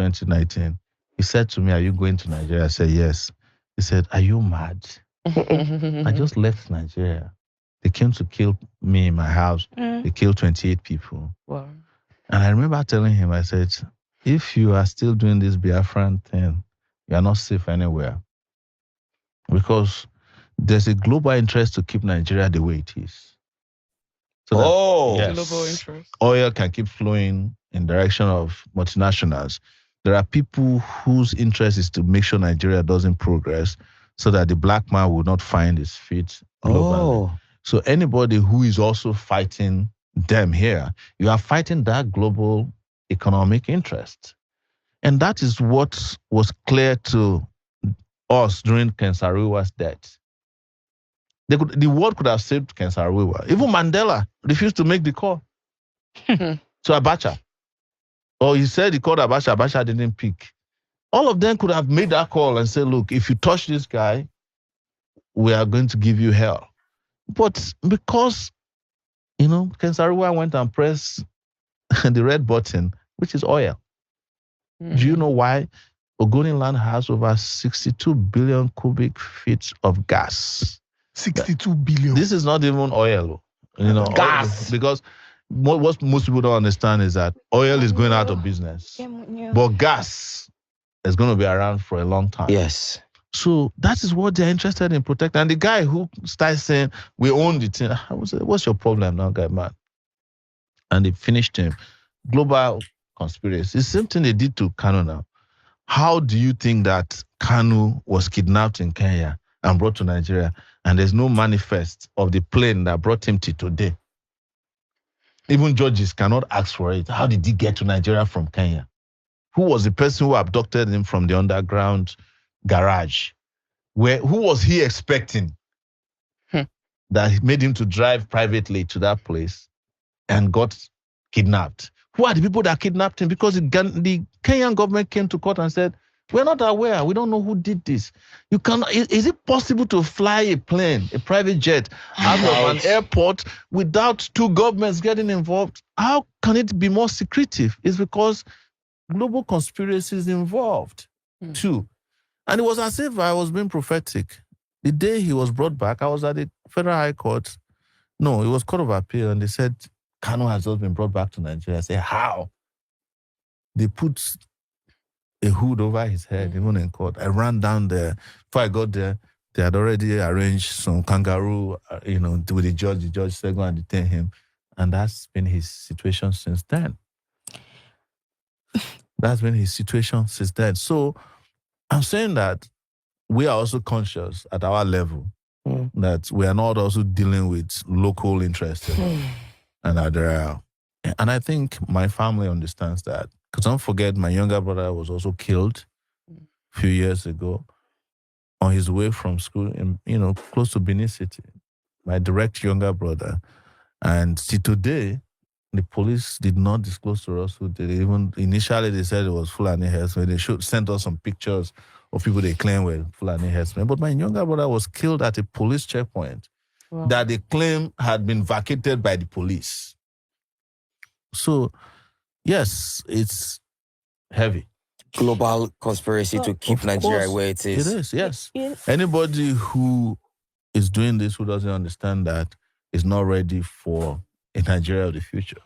2019, he said to me, "Are you going to Nigeria?" I said, "Yes." He said, "Are you mad? I just left Nigeria. They came to kill me in my house. They killed 28 people." Wow. And I remember telling him, I said, "If you are still doing this Biafran thing, you are not safe anywhere. Because there's a global interest to keep Nigeria the way it is. So that, Global yes, interest. oil can keep flowing in direction of multinationals. There are people whose interest is to make sure Nigeria doesn't progress so that the black man will not find his feet globally. So anybody who is also fighting them here, you are fighting that global economic interest. And that is what was clear to us during Ken Saro-Wiwa's death. The world could have saved Ken Saro-Wiwa. Even Mandela refused to make the call to Abacha. Or he said he called Abacha, Abacha didn't pick. All of them could have made that call and said, "Look, if you touch this guy, we are going to give you hell." But because, Ken Saro-Wiwa went and pressed the red button, which is oil. Do you know why Ogoni land has over 62 billion cubic feet of gas? 62 billion. This is not even oil. Gas. Because what most people don't understand is that oil is going out of business. But gas is going to be around for a long time. Yes. So that is what they're interested in protecting. And the guy who starts saying, "We own the thing," I would say, "What's your problem now, guy, man?" And they finished him. Global conspiracy. It's the same thing they did to Kanu now. How do you think that Kanu was kidnapped in Kenya and brought to Nigeria, and there's no manifest of the plane that brought him to today? Even judges cannot ask for it. How did he get to Nigeria from Kenya? Who was the person who abducted him from the underground garage? Who was he expecting that made him to drive privately to that place and got kidnapped? Who are the people that kidnapped him? Because the Kenyan government came to court and said, "We're not aware. We don't know who did this." You cannot. Is it possible to fly a plane, a private jet, out of an airport without two governments getting involved? How can it be more secretive? It's because global conspiracy is involved too. And it was as if I was being prophetic. The day he was brought back, I was at the Federal High Court. No, it was Court of Appeal, and they said, "Kanu has just been brought back to Nigeria." I said, "How?" They put a hood over his head, even in court. I ran down there. Before I got there, they had already arranged some kangaroo, with the judge. The judge said, "Go and detain him." And that's been his situation since then. That's been his situation since then. So I'm saying that we are also conscious at our level that we are not also dealing with local interests. And I think my family understands that. Because don't forget, my younger brother was also killed a few years ago on his way from school in, close to Benin City. My direct younger brother. And till today, the police did not disclose to us who did it. Even initially, they said it was Fulani herdsmen. They sent us some pictures of people they claim were Fulani herdsmen. But my younger brother was killed at a police checkpoint that they claim had been vacated by the police. So, yes, it's heavy. Global conspiracy to keep Nigeria where it is. It is, yes. Anybody who is doing this who doesn't understand that is not ready for a Nigeria of the future.